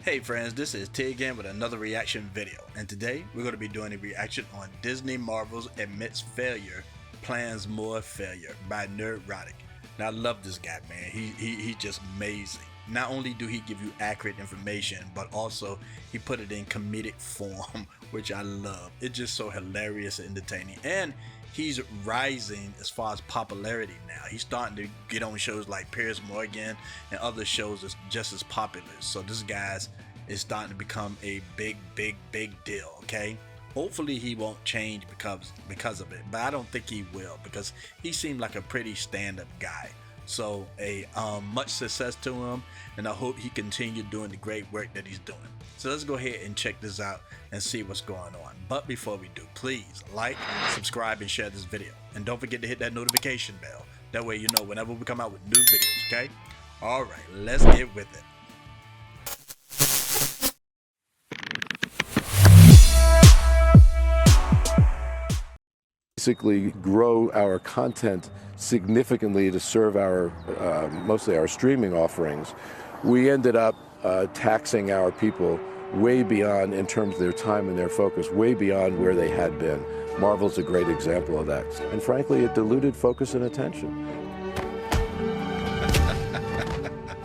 Hey friends, this is T again with another reaction video, and today we're going to be doing a reaction on Disney Marvel's Admits Failure, Plans More Failure by NERDROTIC. Now I love this guy, man. He's just amazing. Not only do he give you accurate information, but also he put it in comedic form, which I love. It's just so hilarious and entertaining, and he's rising as far as popularity now. He's starting to get on shows like Piers Morgan and other shows that's just as popular. So this guy is starting to become a big deal, okay? Hopefully he won't change because of it, but I don't think he will, because he seemed like a pretty stand-up guy. So much success to him, and I hope he continues doing the great work that he's doing. So let's go ahead and check this out and see what's going on. But before we do, please like, subscribe, and share this video. And don't forget to hit that notification bell. That way you know whenever we come out with new videos, okay? Alright, let's get with it. Basically grow our content significantly to serve our mostly our streaming offerings. We ended up taxing our people way beyond, in terms of their time and their focus, way beyond where they had been. Marvel's a great example of that. And frankly, it diluted focus and attention.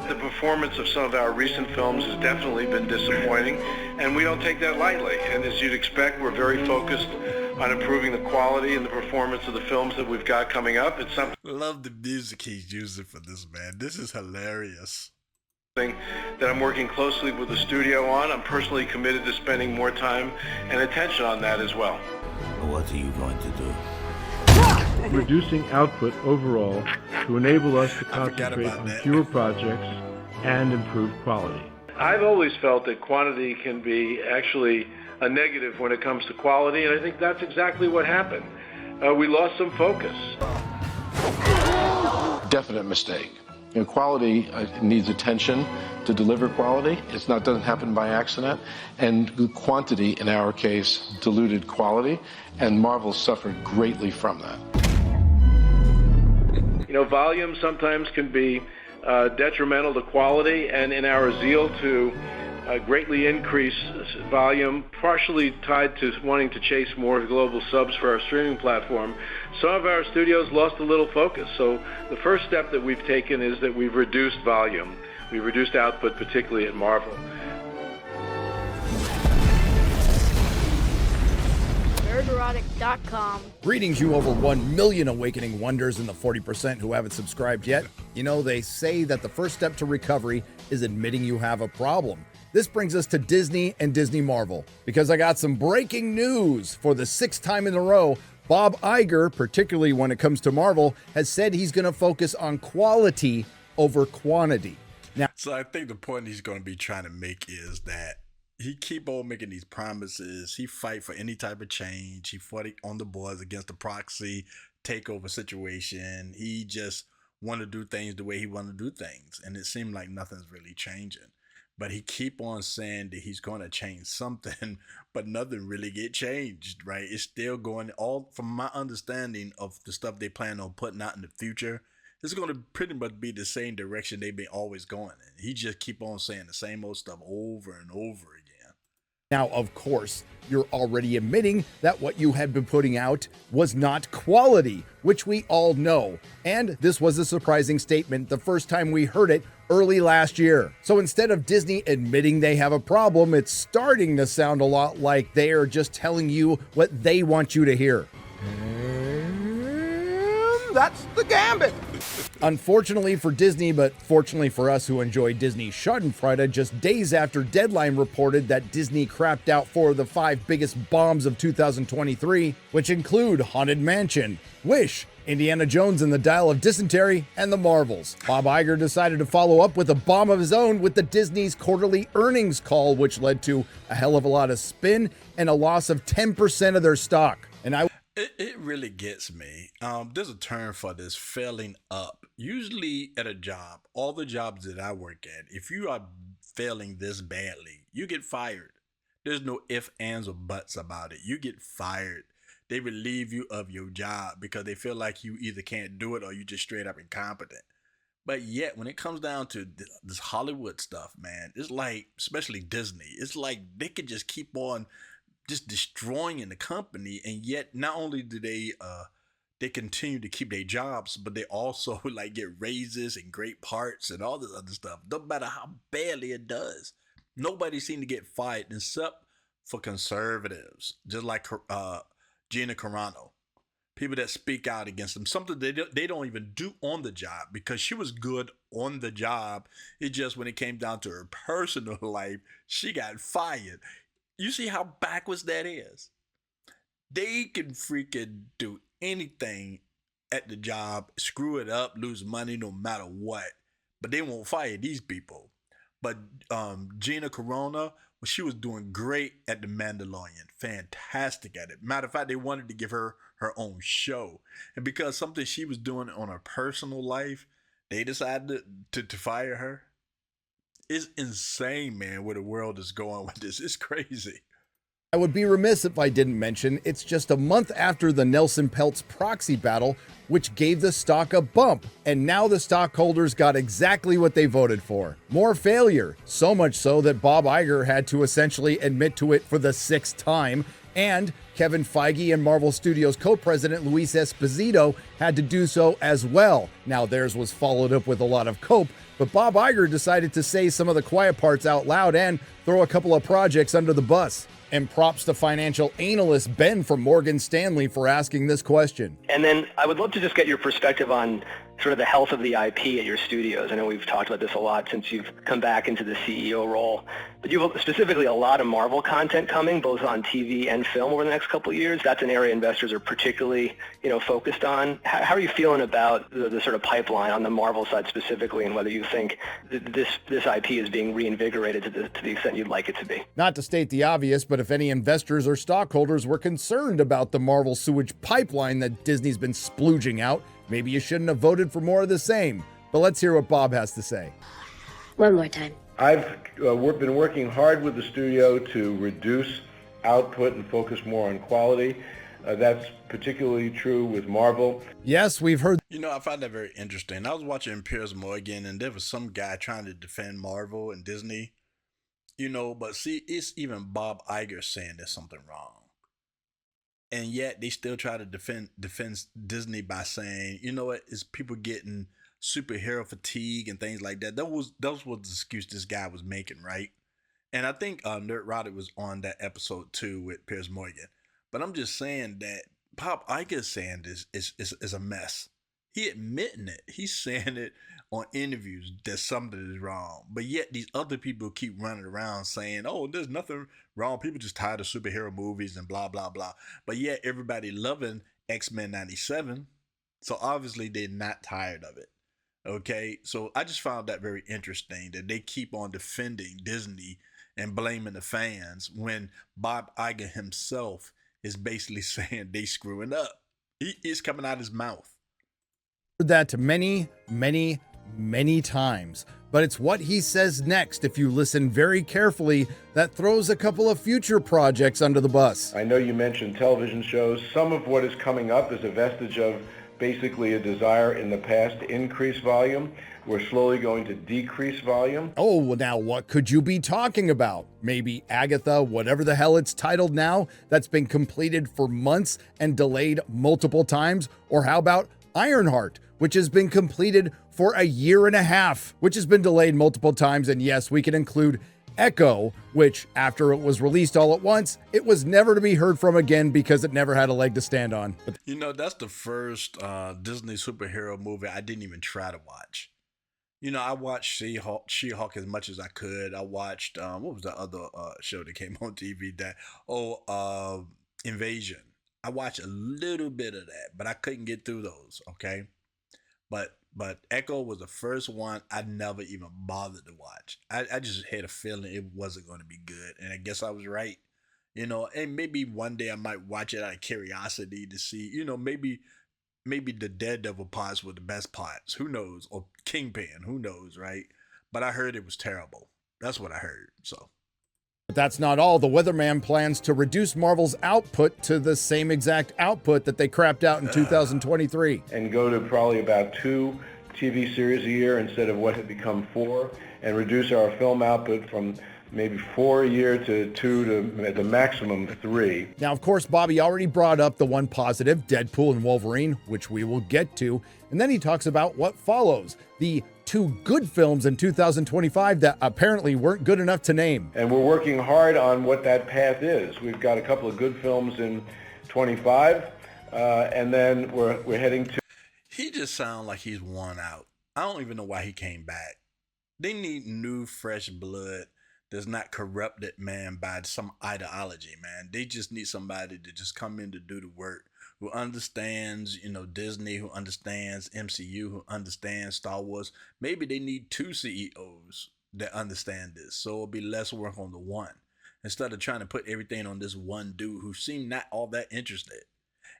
The performance of some of our recent films has definitely been disappointing, and we don't take that lightly. And as you'd expect, we're very focused on improving the quality and the performance of the films that we've got coming up. It's something. Love the music he's using for this, man. This is hilarious. That I'm working closely with the studio on. I'm personally committed to spending more time and attention on that as well. What are you going to do? Reducing output overall to enable us to concentrate on fewer projects and improve quality. I've always felt that quantity can be actually a negative when it comes to quality, and I think that's exactly what happened. We lost some focus. Definite mistake. You know, quality needs attention to deliver quality. Doesn't happen by accident. And quantity, in our case, diluted quality, and Marvel suffered greatly from that. You know, volume sometimes can be detrimental to quality, and in our zeal to greatly increase volume, partially tied to wanting to chase more global subs for our streaming platform, some of our studios lost a little focus. So the first step that we've taken is that we've reduced volume. We've reduced output, particularly at Marvel. NERDROTIC.com. Greetings, you over 1 million awakening wonders and the 40% who haven't subscribed yet. You know, they say that the first step to recovery is admitting you have a problem. This brings us to Disney and Disney Marvel, because I got some breaking news. For the 6th time in a row, Bob Iger, particularly when it comes to Marvel, has said he's going to focus on quality over quantity. Now, so I think the point he's going to be trying to make is that he keep on making these promises. He fight for any type of change. He fought on the boards against the proxy takeover situation. He just want to do things the way he want to do things, and it seemed like nothing's really changing. But he keep on saying that he's going to change something, but nothing really get changed, right? It's still going, all from my understanding of the stuff they plan on putting out in the future, it's going to pretty much be the same direction they've been always going in. He just keep on saying the same old stuff over and over again. Now, of course, you're already admitting that what you had been putting out was not quality, which we all know. And this was a surprising statement the first time we heard it early last year. So instead of Disney admitting they have a problem, it's starting to sound a lot like they are just telling you what they want you to hear. And that's the gambit. Unfortunately for Disney, but fortunately for us who enjoy Disney Schadenfreude, just days after Deadline reported that Disney crapped out 4 of the 5 biggest bombs of 2023, which include Haunted Mansion, Wish, Indiana Jones and the Dial of Dysentery, and The Marvels. Bob Iger decided to follow up with a bomb of his own with the Disney's quarterly earnings call, which led to a hell of a lot of spin and a loss of 10% of their stock. And It really gets me. There's a term for this, failing up. Usually at a job, all the jobs that I work at, if you are failing this badly, you get fired. There's no ifs, ands, or buts about it. You get fired. They relieve you of your job because they feel like you either can't do it or you just straight up incompetent. But yet, when it comes down to this Hollywood stuff, man, it's like, especially Disney, it's like they could just keep on just destroying the company, and yet not only do they continue to keep their jobs, but they also like get raises and great parts and all this other stuff. No matter how badly it does, nobody seemed to get fired except for conservatives, just like Gina Carano. People that speak out against them, something they don't even do on the job, because she was good on the job. It just, when it came down to her personal life, she got fired. You see how backwards that is? They can freaking do anything at the job, screw it up, lose money no matter what, but they won't fire these people. But Gina Carano, well, she was doing great at The Mandalorian. Fantastic at it. Matter of fact, they wanted to give her her own show. And because something she was doing on her personal life, they decided to fire her. It's insane, man, where the world is going with this. It's crazy. I would be remiss if I didn't mention it's just a month after the Nelson Peltz proxy battle, which gave the stock a bump, and now the stockholders got exactly what they voted for. More failure, so much so that Bob Iger had to essentially admit to it for the 6th time, and Kevin Feige and Marvel Studios co-president Luis Esposito had to do so as well. Now theirs was followed up with a lot of cope, but Bob Iger decided to say some of the quiet parts out loud and throw a couple of projects under the bus. And props to financial analyst Ben from Morgan Stanley for asking this question. And then I would love to just get your perspective on sort of the health of the IP at your studios. I know we've talked about this a lot since you've come back into the CEO role, but you have specifically a lot of Marvel content coming, both on TV and film over the next couple of years. That's an area investors are particularly, focused on. How are you feeling about the sort of pipeline on the Marvel side specifically, and whether you think this IP is being reinvigorated to the extent you'd like it to be? Not to state the obvious, but if any investors or stockholders were concerned about the Marvel sewage pipeline that Disney's been splooging out, maybe you shouldn't have voted for more of the same. But let's hear what Bob has to say. One more time. I've been working hard with the studio to reduce output and focus more on quality. That's particularly true with Marvel. Yes, we've heard. I find that very interesting. I was watching Piers Morgan, and there was some guy trying to defend Marvel and Disney. But see, it's even Bob Iger saying there's something wrong. And yet they still try to defend Disney by saying, it's people getting superhero fatigue and things like that. That was the excuse this guy was making, right? And I think NERDROTIC was on that episode too with Piers Morgan. But I'm just saying that Bob Iger saying this is a mess. He admitting it. He's saying it on interviews that something is wrong. But yet these other people keep running around saying, oh, there's nothing wrong. People just tired of superhero movies and blah, blah, blah. But yet everybody loving X-Men 97. So obviously they're not tired of it. Okay. So I just found that very interesting that they keep on defending Disney and blaming the fans when Bob Iger himself is basically saying they screwing up. It's coming out his mouth. Heard that many, many, many times, but it's what he says next, if you listen very carefully, that throws a couple of future projects under the bus. I know you mentioned television shows. Some of what is coming up is a vestige of basically a desire in the past to increase volume. We're slowly going to decrease volume. Oh, well, now what could you be talking about? Maybe Agatha, whatever the hell it's titled now, that's been completed for months and delayed multiple times? Or how about Ironheart, which has been completed for a year and a half, which has been delayed multiple times? And yes, we can include Echo, which after it was released all at once, it was never to be heard from again because it never had a leg to stand on. That's the first Disney superhero movie I didn't even try to watch. I watched She-Hulk as much as I could. I watched, what was the other show that came on TV Invasion. I watched a little bit of that, but I couldn't get through those, okay? But Echo was the first one I never even bothered to watch. I just had a feeling it wasn't going to be good, and I guess I was right. And maybe one day I might watch it out of curiosity to see, maybe the Daredevil parts were the best parts. Who knows? Or Kingpin, who knows, right? But I heard it was terrible. That's what I heard, so. But that's not all. The Weatherman plans to reduce Marvel's output to the same exact output that they crapped out in 2023. And go to probably about 2 TV series a year instead of what had become 4, and reduce our film output from maybe 4 a year to 2 to at the maximum 3. Now, of course, Bobby already brought up the one positive, Deadpool and Wolverine, which we will get to. And then he talks about what follows, the 2 good films in 2025 that apparently weren't good enough to name. And we're working hard on what that path is. We've got a couple of good films in 25, and then we're heading to... He just sounds like he's worn out. I don't even know why he came back. They need new, fresh blood that's not corrupted, man, by some ideology, man. They just need somebody to just come in to do the work, who understands, Disney, who understands MCU, who understands Star Wars. Maybe they need 2 CEOs that understand this, so it'll be less work on the one, instead of trying to put everything on this one dude who seemed not all that interested.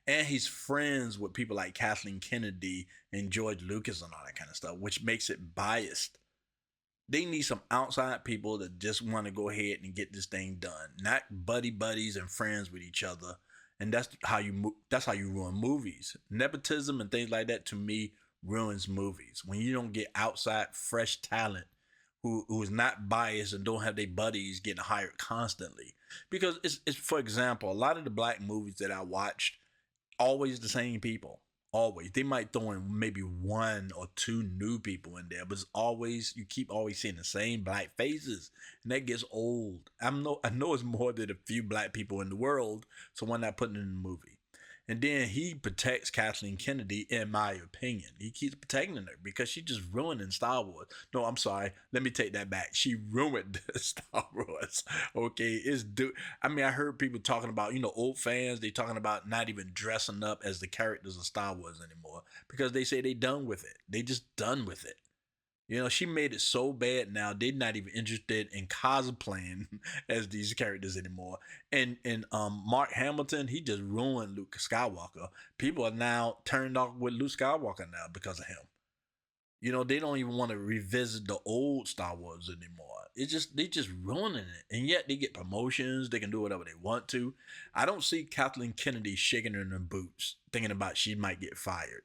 And he's friends with people like Kathleen Kennedy and George Lucas and all that kind of stuff, which makes it biased. They need some outside people that just want to go ahead and get this thing done, not buddies and friends with each other. And that's how you ruin movies. Nepotism and things like that, to me, ruins movies. When you don't get outside fresh talent who is not biased and don't have their buddies getting hired constantly. Because it's for example, a lot of the black movies that I watched, always the same people. Always. They might throw in maybe 1 or 2 new people in there, but it's always, you keep always seeing the same black faces, and that gets old. I know it's more than a few black people in the world, so why not put it in the movie? And then he protects Kathleen Kennedy, in my opinion. He keeps protecting her because she just ruining Star Wars. No, I'm sorry. Let me take that back. She ruined Star Wars. Okay, I heard people talking about, old fans, they talking about not even dressing up as the characters of Star Wars anymore because they say they done with it. They just done with it. She made it so bad now they're not even interested in cosplaying as these characters anymore. And Mark Hamilton, he just ruined Luke Skywalker. People are now turned off with Luke Skywalker now because of him. They don't even want to revisit the old Star Wars anymore. They just ruining it. And yet they get promotions, they can do whatever they want to. I don't see Kathleen Kennedy shaking her in her boots, thinking about she might get fired.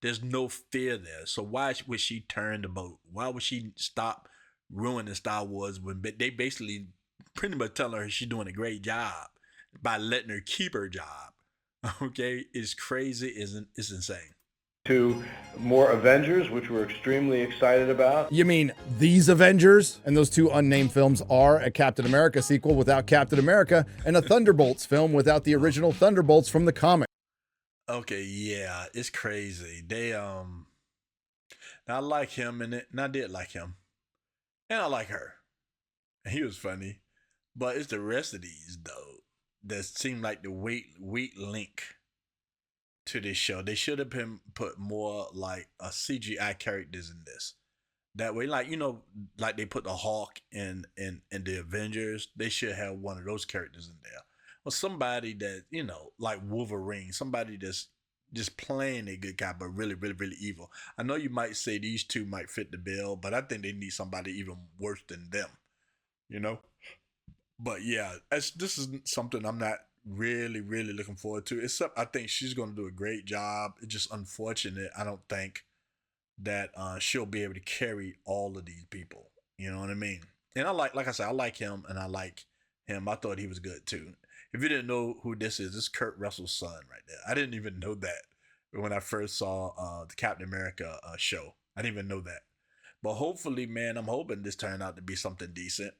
There's no fear there. So why would she turn the boat? Why would she stop ruining Star Wars when they basically pretty much telling her she's doing a great job by letting her keep her job? Okay, it's crazy, it's insane. To more Avengers, which we're extremely excited about. You mean these Avengers? And those 2 unnamed films are a Captain America sequel without Captain America and a Thunderbolts film without the original Thunderbolts from the comic. Okay, yeah, it's crazy. I like him in it, and I did like him. And I like her. And he was funny. But it's the rest of these, though, that seem like the weak link to this show. They should have put more like a CGI characters in this. That way, like they put the Hulk in the Avengers, they should have one of those characters in there. Or somebody that, like Wolverine, somebody that's just playing a good guy, but really, really, really evil. I know you might say these 2 might fit the bill, but I think they need somebody even worse than them, But yeah, this is something I'm not really, really looking forward to. Except I think she's going to do a great job. It's just unfortunate. I don't think that she'll be able to carry all of these people. You know what I mean? And like I said, I like him, and I like him. I thought he was good too. If you didn't know who this is Kurt Russell's son right there. I didn't even know that when I first saw the Captain America show. I didn't even know that. But hopefully, man, I'm hoping this turned out to be something decent.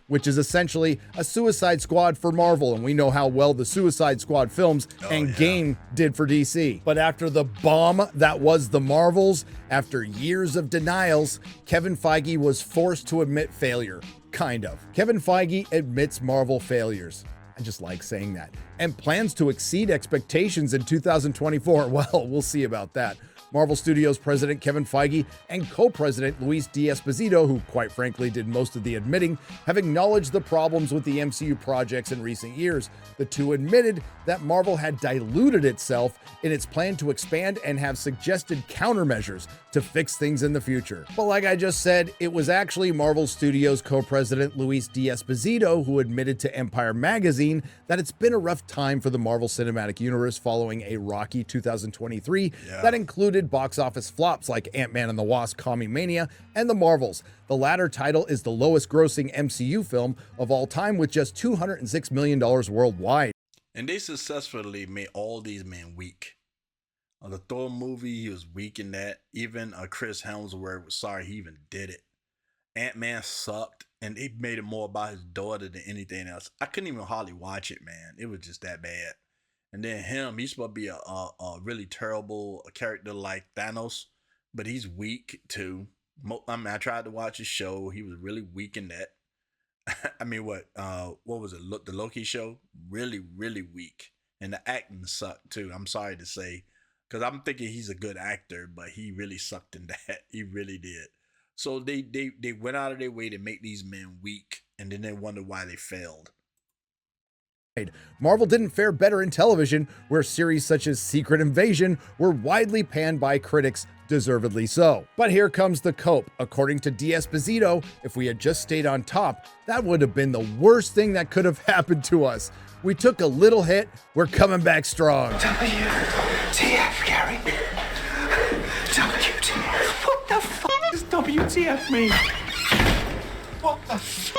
Which is essentially a Suicide Squad for Marvel, and we know how well the Suicide Squad films and game did for DC. But after the bomb that was the Marvels, after years of denials, Kevin Feige was forced to admit failure. Kind of. Kevin Feige admits Marvel failures. I just like saying that. And plans to exceed expectations in 2024. Well, we'll see about that. Marvel Studios president Kevin Feige and co-president Luis D'Esposito, who quite frankly did most of the admitting, have acknowledged the problems with the MCU projects in recent years. The 2 admitted that Marvel had diluted itself in its plan to expand and have suggested countermeasures to fix things in the future. But like I just said, it was actually Marvel Studios co-president Luis D'Esposito who admitted to Empire magazine that it's been a rough time for the Marvel Cinematic Universe following a rocky 2023 that included included box office flops like Ant-Man and the Wasp: Quantumania and The Marvels. The latter title is the lowest grossing MCU film of all time with just $206 million worldwide. And they successfully made all these men weak. The Thor movie, he was weak in that. Even Chris Hemsworth was sorry he even did it. Ant-Man sucked, and they made it more about his daughter than anything else. I couldn't even hardly watch it, man. It was just that bad. And then he's supposed to be a really terrible character like Thanos, but he's weak too. I mean, I tried to watch his show. He was really weak in that. I mean, what was it? The Loki show? Really, really weak. And the acting sucked too. I'm sorry to say. Because I'm thinking he's a good actor, but he really sucked in that. He really did. So they went out of their way to make these men weak, and then they wonder why they failed. Marvel didn't fare better in television, where series such as Secret Invasion were widely panned by critics, deservedly so. But here comes the cope. According to D'Esposito, if we had just stayed on top, that would have been the worst thing that could have happened to us. We took a little hit, we're coming back strong. WTF, Gary? WTF? What the fuck does WTF mean? What the fuck?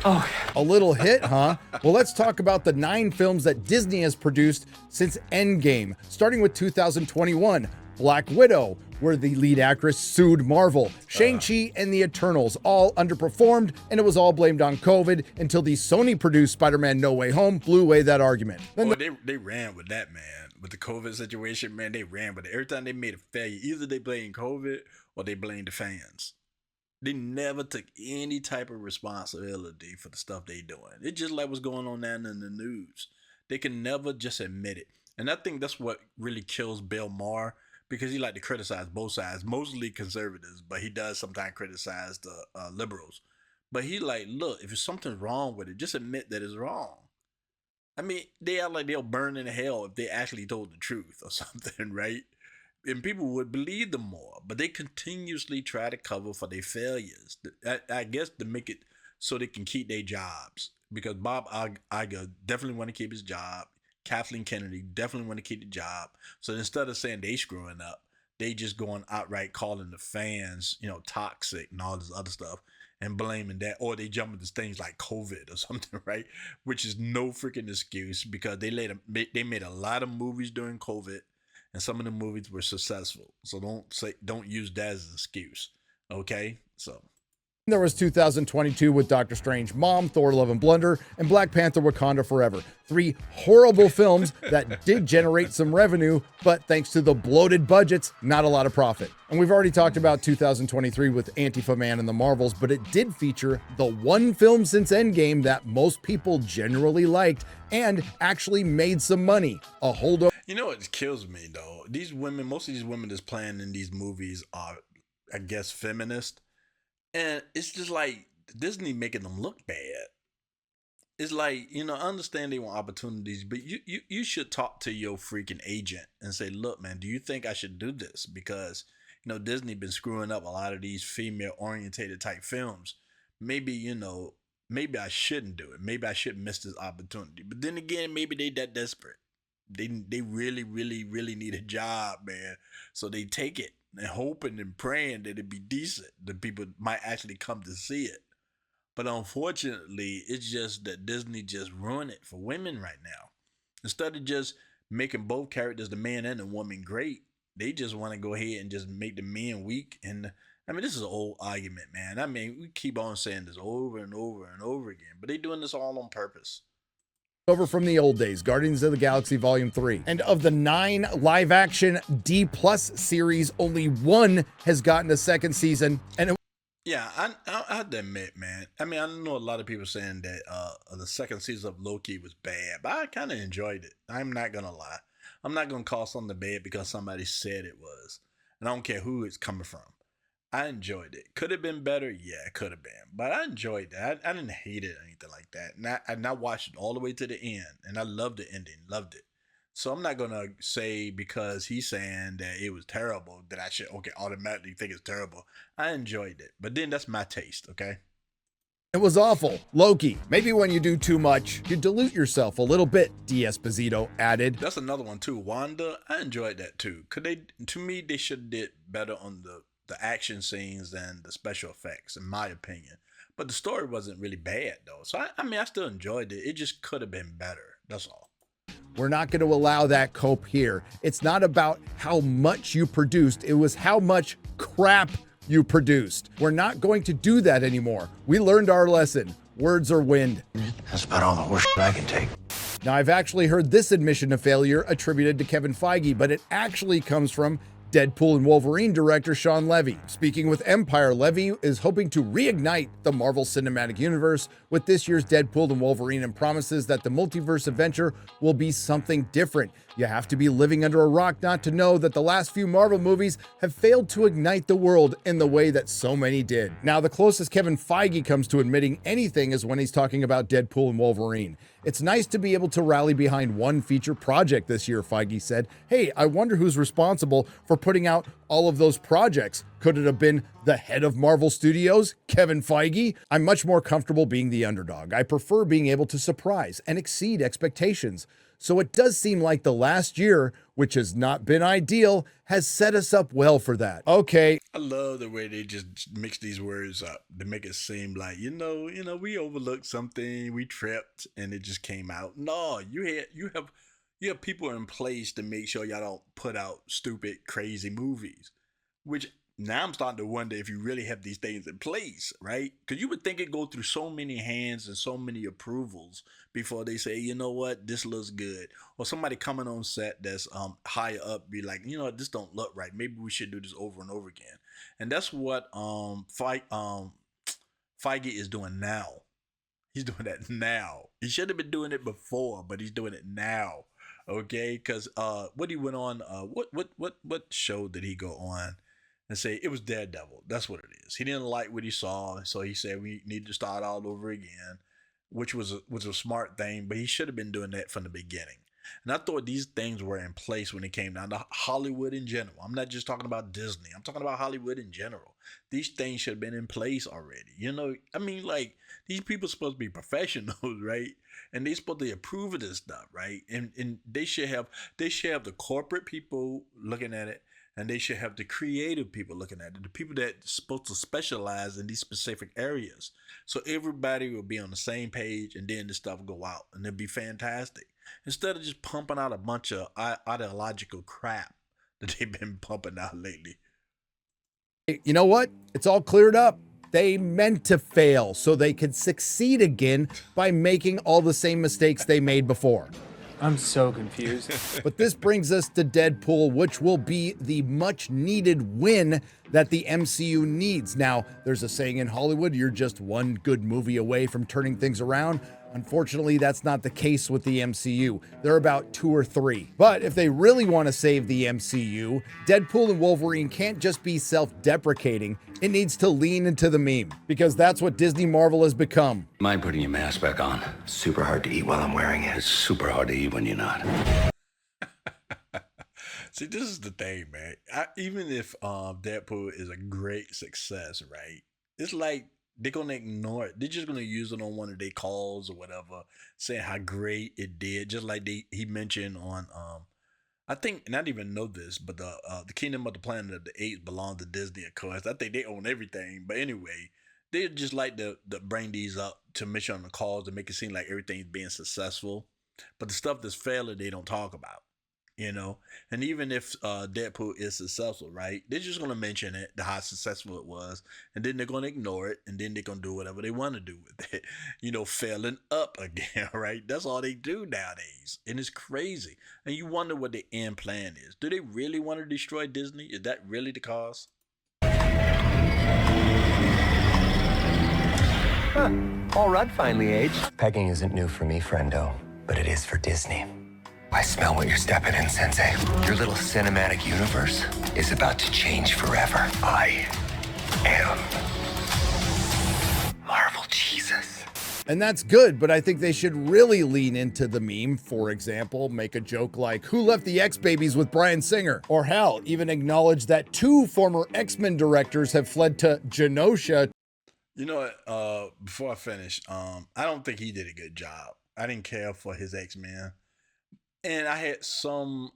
Oh. A little hit, huh? Well, let's talk about the 9 films that Disney has produced since Endgame, starting with 2021. Black Widow, where the lead actress sued Marvel. Shang-Chi and the Eternals all underperformed, and it was all blamed on COVID until the Sony-produced Spider-Man No Way Home blew away that argument. Then they ran with that, man. With the COVID situation, man, they ran with it. Every time they made a failure, either they blamed COVID or they blamed the fans. They never took any type of responsibility for the stuff they doing. It's just like what's going on now in the news. They can never just admit it. And I think that's what really kills Bill Maher, because he like to criticize both sides, mostly conservatives, but he does sometimes criticize the liberals. But he like, look, if there's something wrong with it, just admit that it's wrong. I mean, they act like they'll burn in hell if they actually told the truth or something, right? And people would believe them more, but they continuously try to cover for their failures. I guess to make it so they can keep their jobs, because Bob Iger definitely want to keep his job. Kathleen Kennedy definitely want to keep the job. So instead of saying they screwing up, they just going outright calling the fans, toxic and all this other stuff and blaming that, or they jump into things like COVID or something, right? Which is no freaking excuse, because they made a lot of movies during COVID, and some of the movies were successful. So don't use that as an excuse, okay? So. There was 2022 with Doctor Strange Mom, Thor Love and Blunder, and Black Panther Wakanda Forever. 3 horrible films that did generate some revenue, but thanks to the bloated budgets, not a lot of profit. And we've already talked about 2023 with Antifa Man and the Marvels, but it did feature the one film since Endgame that most people generally liked and actually made some money. A holdover. You know what kills me though? Most of these women that's playing in these movies are, I guess, feminist. And it's just like Disney making them look bad. It's like, I understand they want opportunities, but you should talk to your freaking agent and say, look, man, do you think I should do this? Because, Disney been screwing up a lot of these female-orientated type films. Maybe, maybe I shouldn't do it. Maybe I shouldn't miss this opportunity. But then again, maybe they that desperate. They really, really, really need a job, man. So they take it. And hoping and praying that it'd be decent, that people might actually come to see it. But unfortunately, it's just that Disney just ruined it for women right now. Instead of just making both characters, the man and the woman, great, they just want to go ahead and just make the men weak. And this is an old argument, man. We keep on saying this over and over and over again, but they're doing this all on purpose. Over from the old days, Guardians of the Galaxy Volume 3. And of the 9 live-action D+ series, only 1 has gotten a second season. And yeah, I have to admit, man. I know a lot of people saying that the second season of Loki was bad, but I kind of enjoyed it. I'm not going to lie. I'm not going to call something bad because somebody said it was. And I don't care who it's coming from. I enjoyed it. Could have been better? Yeah, it could have been. But I enjoyed that. I didn't hate it or anything like that. And I watched it all the way to the end. And I loved the ending. Loved it. So I'm not going to say because he's saying that it was terrible that I should, automatically think it's terrible. I enjoyed it. But then that's my taste, okay? It was awful. Loki. Maybe when you do too much, you dilute yourself a little bit, D'Esposito added. That's another one too. Wanda, I enjoyed that too. To me, they should have did better on the action scenes than the special effects, in my opinion. But the story wasn't really bad though. So I still enjoyed it. It just could have been better. That's all. We're not going to allow that cope here. It's not about how much you produced. It was how much crap you produced. We're not going to do that anymore. We learned our lesson. Words are wind. That's about all the horse I can take. Now, I've actually heard this admission of failure attributed to Kevin Feige, but it actually comes from Deadpool and Wolverine director Sean Levy. Speaking with Empire, Levy is hoping to reignite the Marvel Cinematic Universe with this year's Deadpool and Wolverine and promises that the multiverse adventure will be something different. You have to be living under a rock not to know that the last few Marvel movies have failed to ignite the world in the way that so many did. Now, the closest Kevin Feige comes to admitting anything is when he's talking about Deadpool and Wolverine. It's nice to be able to rally behind one feature project this year, Feige said. Hey, I wonder who's responsible for putting out all of those projects. Could it have been the head of Marvel Studios, Kevin Feige? I'm much more comfortable being the underdog. I prefer being able to surprise and exceed expectations. So it does seem like the last year, which has not been ideal, has set us up well for that. Okay. I love the way they just mix these words up to make it seem like, we overlooked something, we tripped, and it just came out. No, you have people in place to make sure y'all don't put out stupid, crazy movies, which now I'm starting to wonder if you really have these things in place, right? Because you would think it go through so many hands and so many approvals before they say, you know what, this looks good. Or somebody coming on set that's higher up be like, this don't look right. Maybe we should do this over and over again. And that's what Feige is doing now. He's doing that now. He should have been doing it before, but he's doing it now. Okay, because what he went on, what show did he go on? And say it was Daredevil. That's what it is. He didn't like what he saw, so he said we need to start all over again, which was a smart thing. But he should have been doing that from the beginning. And I thought these things were in place when it came down to Hollywood in general. I'm not just talking about Disney. I'm talking about Hollywood in general. These things should have been in place already. These people are supposed to be professionals, right? And they're supposed to approve of this stuff, right? And they should have the corporate people looking at it. And they should have the creative people looking at it, the people that's supposed to specialize in these specific areas. So everybody will be on the same page, and then the stuff will go out, and it'll be fantastic. Instead of just pumping out a bunch of ideological crap that they've been pumping out lately. You know what? It's all cleared up. They meant to fail so they could succeed again by making all the same mistakes they made before. I'm so confused. But this brings us to Deadpool, which will be the much needed win that the MCU needs. Now, there's a saying in Hollywood, you're just one good movie away from turning things around. Unfortunately, that's not the case with the MCU. They're about 2 or 3. But if they really want to save the MCU, Deadpool and Wolverine can't just be self-deprecating. It needs to lean into the meme, because that's what Disney Marvel has become. Mind putting your mask back on? Super hard to eat while I'm wearing it. It's super hard to eat when you're not. See, this is the thing, man. Even if Deadpool is a great success, right? It's like they're going to ignore it. They're just going to use it on one of their calls or whatever, saying how great it did. Just like he mentioned on, I think, and I didn't even know this, but the Kingdom of the Planet of the Apes belong to Disney, of course. I think they own everything. But anyway, they just like to bring these up to mention on the calls to make it seem like everything's being successful. But the stuff that's failing, they don't talk about. And even if Deadpool is successful, right, they're just going to mention it, how successful it was, and then they're going to ignore it, and then they're going to do whatever they want to do with it, failing up again, right? That's all they do nowadays, and it's crazy. And you wonder what the end plan is. Do they really want to destroy Disney? Is that really the cause? All right, finally aged. Pegging isn't new for me, friendo, but it is for Disney. I smell what you're stepping in, Sensei. Your little cinematic universe is about to change forever. I am Marvel Jesus. And that's good, but I think they should really lean into the meme. For example, make a joke like, who left the X-Babies with Bryan Singer? Or hell, even acknowledge that 2 former X-Men directors have fled to Genosha. You know what? Before I finish, I don't think he did a good job. I didn't care for his X-Men. And I had some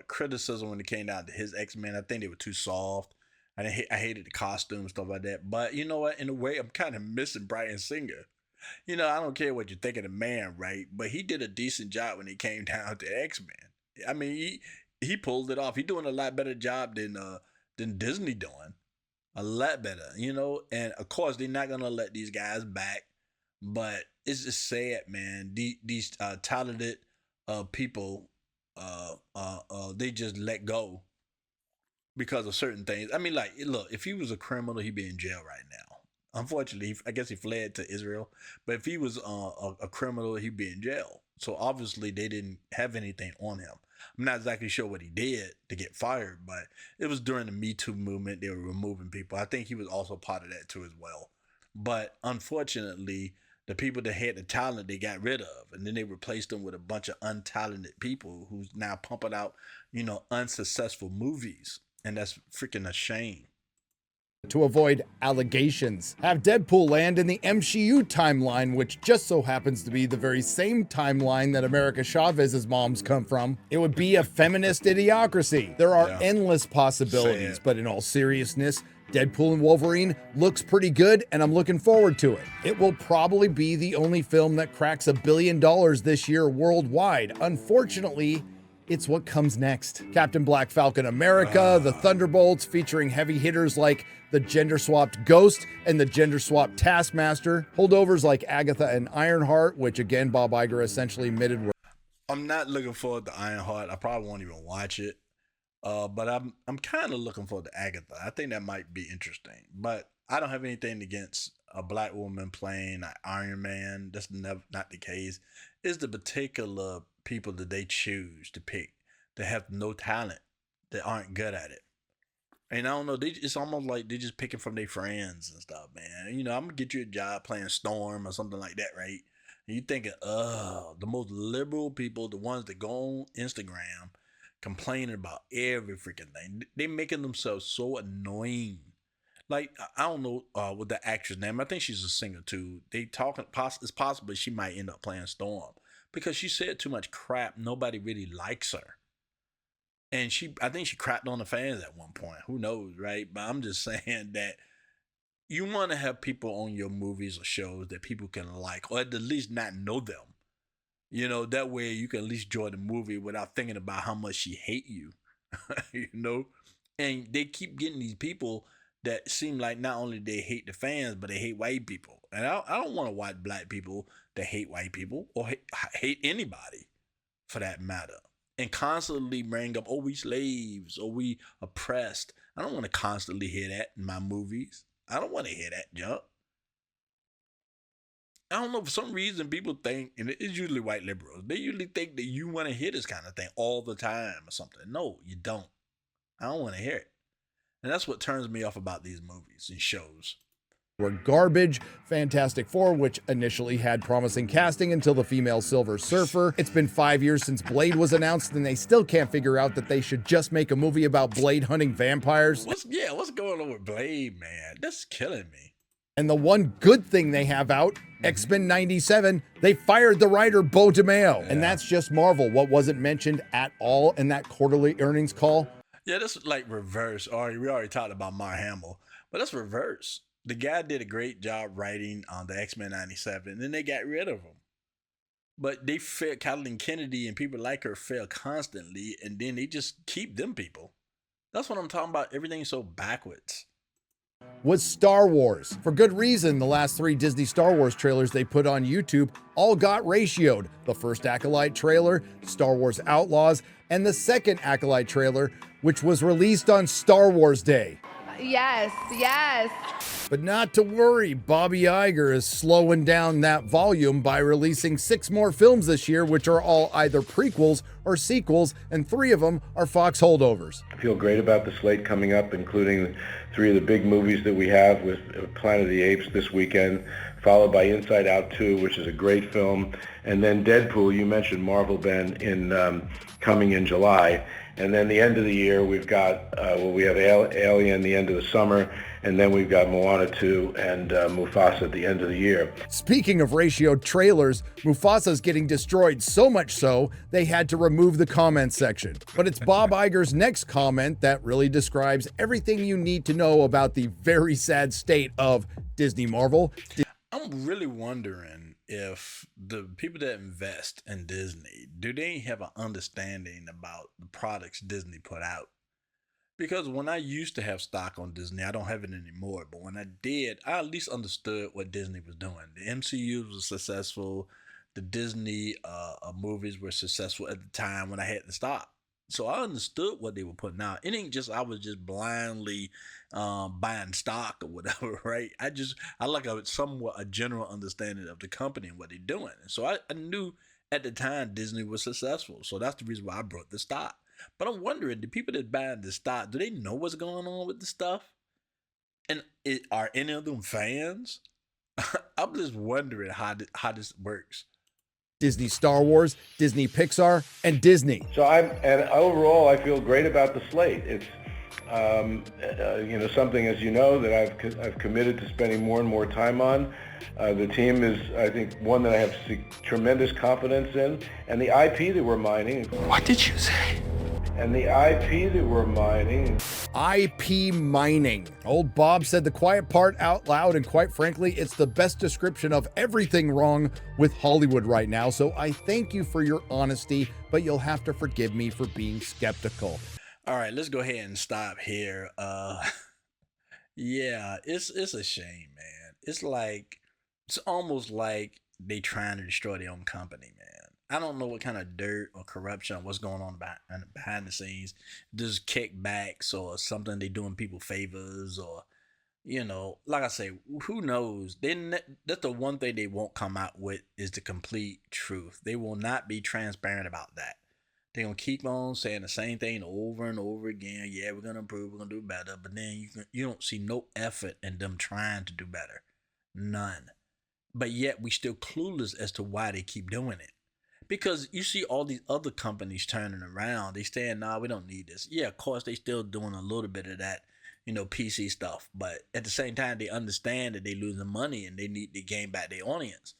criticism when it came down to his X-Men. I think they were too soft. I hated the costume, stuff like that. But you know what? In a way, I'm kind of missing Bryan Singer. You know, I don't care what you think of the man, right? But he did a decent job when it came down to X-Men. I mean, he pulled it off. He's doing a lot better job than Disney doing. A lot better, you know. And of course, they're not gonna let these guys back. But it's just sad, man. These talented people, they just let go because of certain things. I mean, like, look, if he was a criminal, he'd be in jail right now. Unfortunately, I guess he fled to Israel. But if he was a criminal, he'd be in jail. So obviously, they didn't have anything on him. I'm not exactly sure what he did to get fired, but it was during the Me Too movement. They were removing people. I think he was also part of that too as well. But unfortunately, the people that had the talent, they got rid of. And then they replaced them with a bunch of untalented people who's now pumping out, you know, unsuccessful movies. And that's freaking a shame. To avoid allegations, have Deadpool land in the MCU timeline, which just so happens to be the very same timeline that America Chavez's moms come from. It would be a feminist idiocracy. There are endless possibilities, but in all seriousness, Deadpool and Wolverine looks pretty good, and I'm looking forward to it. It will probably be the only film that cracks $1 billion this year worldwide. Unfortunately, it's what comes next. Captain Black Falcon America, the Thunderbolts, featuring heavy hitters like the gender-swapped Ghost and the gender-swapped Taskmaster, holdovers like Agatha and Ironheart, which again, Bob Iger essentially admitted were... I'm not looking forward to Ironheart. I probably won't even watch it. But I'm kind of looking forward to Agatha. I think that might be interesting. But I don't have anything against a black woman playing an Iron Man. That's not the case. It's the particular people that they choose to pick that have no talent, that aren't good at it. And I don't know, it's almost like they're just picking from their friends and stuff, man. You know, I'm going to get you a job playing Storm or something like that, right? And you thinking, the most liberal people, the ones that go on Instagram complaining about every freaking thing. They making themselves so annoying. Like, I don't know what the actress name. I think she's a singer too. They talking, it's possible she might end up playing Storm because she said too much crap. Nobody really likes her. And I think she crapped on the fans at one point. Who knows, right? But I'm just saying that you want to have people on your movies or shows that people can like, or at the least not know them. You know, that way you can at least enjoy the movie without thinking about how much she hate you. You know? And they keep getting these people that seem like not only they hate the fans, but they hate white people. And I don't want to watch black people that hate white people or hate anybody for that matter. And constantly bring up, oh, we slaves, or we oppressed. I don't want to constantly hear that in my movies. I don't want to hear that junk. I don't know, for some reason people think, and it's usually white liberals, they usually think that you want to hear this kind of thing all the time or something. No, you don't. I don't want to hear it. And that's what turns me off about these movies and shows. Were garbage. Fantastic Four, which initially had promising casting until the female Silver Surfer. It's been 5 years since Blade was announced, and they still can't figure out that they should just make a movie about Blade hunting vampires. What's going on with Blade, man? That's killing me. And the one good thing they have out, X-Men 97, they fired the writer Beau DeMayo. Yeah. And that's just Marvel. What wasn't mentioned at all in that quarterly earnings call? Yeah, that's like reverse. We already talked about Mark Hamill, but that's reverse. The guy did a great job writing on the X-Men 97, and then they got rid of him. But they failed, Kathleen Kennedy and people like her fail constantly, and then they just keep them people. That's what I'm talking about. Everything's so backwards. Was Star Wars. For good reason, the last 3 Disney Star Wars trailers they put on YouTube all got ratioed. The first Acolyte trailer, Star Wars Outlaws, and the second Acolyte trailer, which was released on Star Wars Day. Yes, yes. But not to worry, Bobby Iger is slowing down that volume by releasing 6 more films this year, which are all either prequels or sequels, and 3 of them are Fox holdovers. I feel great about the slate coming up, including 3 of the big movies that we have with Planet of the Apes this weekend, followed by Inside Out 2, which is a great film, and then Deadpool, you mentioned Marvel, Ben, coming in July. And then the end of the year, we've got, we have Alien the end of the summer, and then we've got Moana 2 and Mufasa at the end of the year. Speaking of ratioed trailers, Mufasa's getting destroyed so much so, they had to remove the comment section. But it's Bob Iger's next comment that really describes everything you need to know about the very sad state of Disney Marvel. I'm really wondering if the people that invest in Disney, do they have an understanding about the products Disney put out? Because when I used to have stock on Disney, I don't have it anymore, but when I did, I at least understood what Disney was doing. The MCU was successful. The Disney movies were successful at the time when I had the stock. So I understood what they were putting out. It ain't just I was just blindly buying stock or whatever, right? I like a somewhat a general understanding of the company and what they're doing. And so I knew at the time Disney was successful. So that's the reason why I brought the stock. But I'm wondering, the people that buying the stock, do they know what's going on with the stuff? And are any of them fans? I'm just wondering how this works. Disney Star Wars, Disney Pixar, and Disney. So overall, I feel great about the slate. It's something, as you know, that I've committed to spending more and more time on. The team is, I think, one that I have tremendous confidence in, and the IP that we're mining. What did you say? And the IP that we're mining. IP mining. Old Bob said the quiet part out loud, and quite frankly, it's the best description of everything wrong with Hollywood right now. So I thank you for your honesty, but you'll have to forgive me for being skeptical. All right, let's go ahead and stop here. Yeah, it's a shame, man. It's almost like they trying to destroy their own company, man. I don't know what kind of dirt or corruption or what's going on behind the scenes. Just kickbacks or something they doing people favors, or, like I say, who knows? That's the one thing they won't come out with is the complete truth. They will not be transparent about that. They're going to keep on saying the same thing over and over again. Yeah, we're going to improve, we're going to do better. But then you don't see no effort in them trying to do better. None. But yet we still clueless as to why they keep doing it. Because you see all these other companies turning around. They saying, nah, we don't need this. Yeah, of course, they still doing a little bit of that, PC stuff. But at the same time, they understand that they losing money and they need to gain back their audience.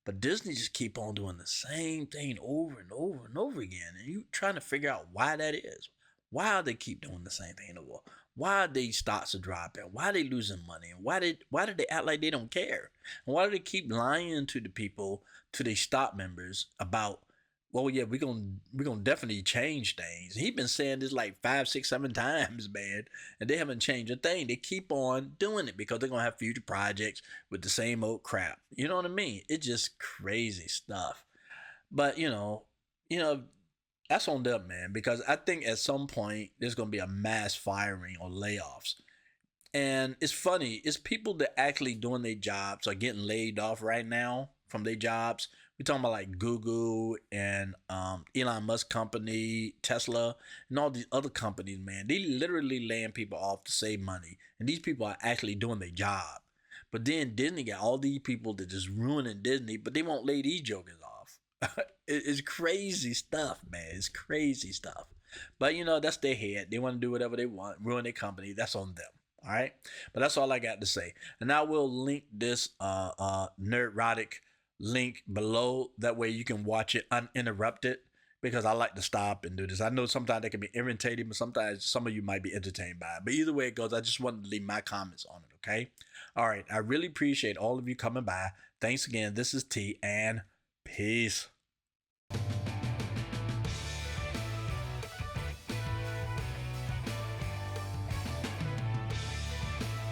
But Disney just keep on doing the same thing over and over and over again. And you trying to figure out why that is. Why they keep doing the same thing over? Why they stocks are dropping? Why they losing money? And why did they act like they don't care? And why do they keep lying to the people, to their stock members about, well, yeah, we're gonna definitely change things. He's been saying this like 5, 6, 7 times, man, and they haven't changed a thing. They keep on doing it because they're gonna have future projects with the same old crap. You know what I mean? It's just crazy stuff. But that's on them, man, because I think at some point there's gonna be a mass firing or layoffs. And it's funny, it's people that actually doing their jobs are getting laid off right now from their jobs. We're talking about like Google and Elon Musk company, Tesla, and all these other companies, man. They literally laying people off to save money. And these people are actually doing their job. But then Disney got all these people that just ruining Disney, but they won't lay these jokers off. It's crazy stuff, man. It's crazy stuff. But, that's their head. They want to do whatever they want, ruin their company. That's on them. All right? But that's all I got to say. And I will link this NERDROTIC link below. That way you can watch it uninterrupted, because I like to stop and do this. I know sometimes they can be irritating, but sometimes some of you might be entertained by it. But either way it goes, I just wanted to leave my comments on it, okay? All right, I really appreciate all of you coming by. Thanks again. This is T, and peace.